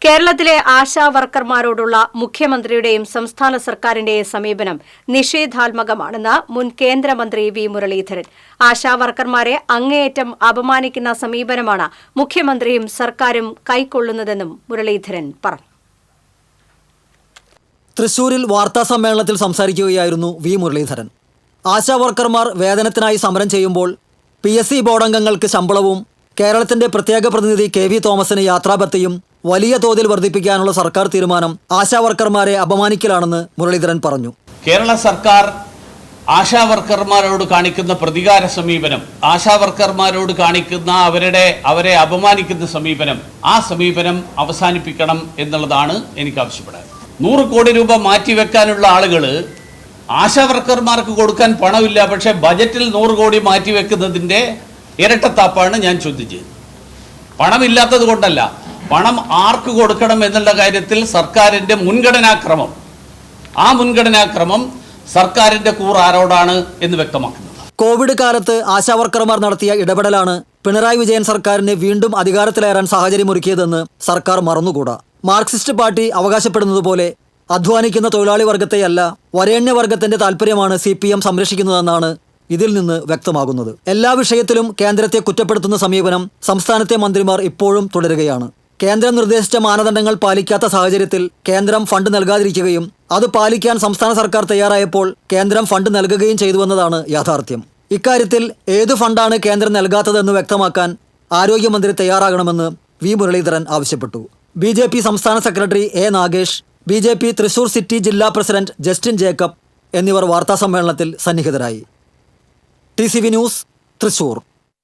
കേരളത്തിലെ ആശാ വർക്കർമാരോടുള്ള മുഖ്യമന്ത്രിയുടെയും സംസ്ഥാന സർക്കാരിന്റെയും സമീപനം നിഷേധാത്മകമാണെന്ന് മുൻ കേന്ദ്രമന്ത്രി വി മുരളീധരൻ. ആശാ വർക്കർമാരെ അങ്ങേയറ്റം അപമാനിക്കുന്ന സമീപനമാണ് മുഖ്യമന്ത്രിയും സർക്കാരും കൈക്കൊള്ളുന്നതെന്നും മുരളീധരൻ പറഞ്ഞു. തൃശൂരിൽ വാർത്താസമ്മേളനത്തിൽ സംസാരിക്കുകയായിരുന്നു വി മുരളീധരൻ. ആശാ വർക്കർമാർ വേതനത്തിനായി സമരം ചെയ്യുമ്പോൾ PSC ബോർഡംഗങ്ങൾക്ക് ശമ്പളവും കേരളത്തിന്റെ പ്രത്യേക പ്രതിനിധി KV തോമസിന് യാത്രാഭത്തയും വലിയ തോതിൽ വർദ്ധിപ്പിക്കാനുള്ള സർക്കാർ തീരുമാനം ആശാ വർക്കർമാരെ അപമാനിക്കലാണെന്ന് മുരളീധരൻ പറഞ്ഞു. കേരള സർക്കാർ ആശാ വർക്കർമാരോട് കാണിക്കുന്ന പ്രതികാര സമീപനം, ആശാ വർക്കർമാരോട് കാണിക്കുന്ന അവരെ അപമാനിക്കുന്ന സമീപനം, ആ സമീപനം അവസാനിപ്പിക്കണം എന്നുള്ളതാണ് എനിക്ക് ആവശ്യപ്പെടാൻ. 100 കോടി രൂപ മാറ്റിവെക്കാനുള്ള ആളുകൾ ആശാ വർക്കർമാർക്ക് കൊടുക്കാൻ പണമില്ല, പക്ഷേ ബജറ്റിൽ 100 കോടി മാറ്റിവെക്കുന്നതിൻ്റെ ഇരട്ടത്താപ്പാണ് ഞാൻ ചോദ്യം ചെയ്തത്. പണമില്ലാത്തത് കൊണ്ടല്ല, പണം ആർക്ക് കൊടുക്കണം എന്നുള്ള കാര്യത്തിൽ സർക്കാരിൻ്റെ മുൻഗണനാക്രമം, ആ മുൻഗണനാക്രമം സർക്കാരിൻ്റെ കൂർ ആരോടാണ് എന്ന് വ്യക്തമാക്കുന്നത്. കോവിഡ് കാലത്ത് ആശാ വർക്കർമാർ നടത്തിയ ഇടപെടലാണ് പിണറായി വിജയൻ സർക്കാരിന് വീണ്ടും അധികാരത്തിലേറാൻ സാഹചര്യമൊരുക്കിയതെന്ന് സർക്കാർ മറന്നുകൂടാ. മാർക്സിസ്റ്റ് പാർട്ടി അവകാശപ്പെടുന്നതുപോലെ അധ്വാനിക്കുന്ന തൊഴിലാളി വർഗത്തെയല്ല, വരേണ്യവർഗത്തിന്റെ താൽപ്പര്യമാണ് CPM സംരക്ഷിക്കുന്നതെന്നാണ് ഇതിൽ നിന്ന് വ്യക്തമാകുന്നത്. എല്ലാ വിഷയത്തിലും കേന്ദ്രത്തെ കുറ്റപ്പെടുത്തുന്ന സമീപനം സംസ്ഥാനത്തെ മന്ത്രിമാർ ഇപ്പോഴും തുടരുകയാണ്. കേന്ദ്രം നിർദ്ദേശിച്ച മാനദണ്ഡങ്ങൾ പാലിക്കാത്ത സാഹചര്യത്തിൽ കേന്ദ്രം ഫണ്ട് നൽകാതിരിക്കുകയും അത് പാലിക്കാൻ സംസ്ഥാന സർക്കാർ തയ്യാറായപ്പോൾ കേന്ദ്രം ഫണ്ട് നൽകുകയും ചെയ്തുവെന്നതാണ് യാഥാർത്ഥ്യം. ഇക്കാര്യത്തിൽ ഏതു ഫണ്ടാണ് കേന്ദ്രം നൽകാത്തതെന്ന് വ്യക്തമാക്കാൻ ആരോഗ്യമന്ത്രി തയ്യാറാകണമെന്ന് വി മുരളീധരൻ ആവശ്യപ്പെട്ടു. BJP സംസ്ഥാന secretary A Nagesh, BJP Thrissur city ജില്ലാ പ്രസിഡന്റ് ജസ്റ്റിൻ ജേക്കബ് എന്നിവർ വാർത്താസമ്മേളനത്തിൽ സന്നിഹിതരായി. TCV news, Thrissur.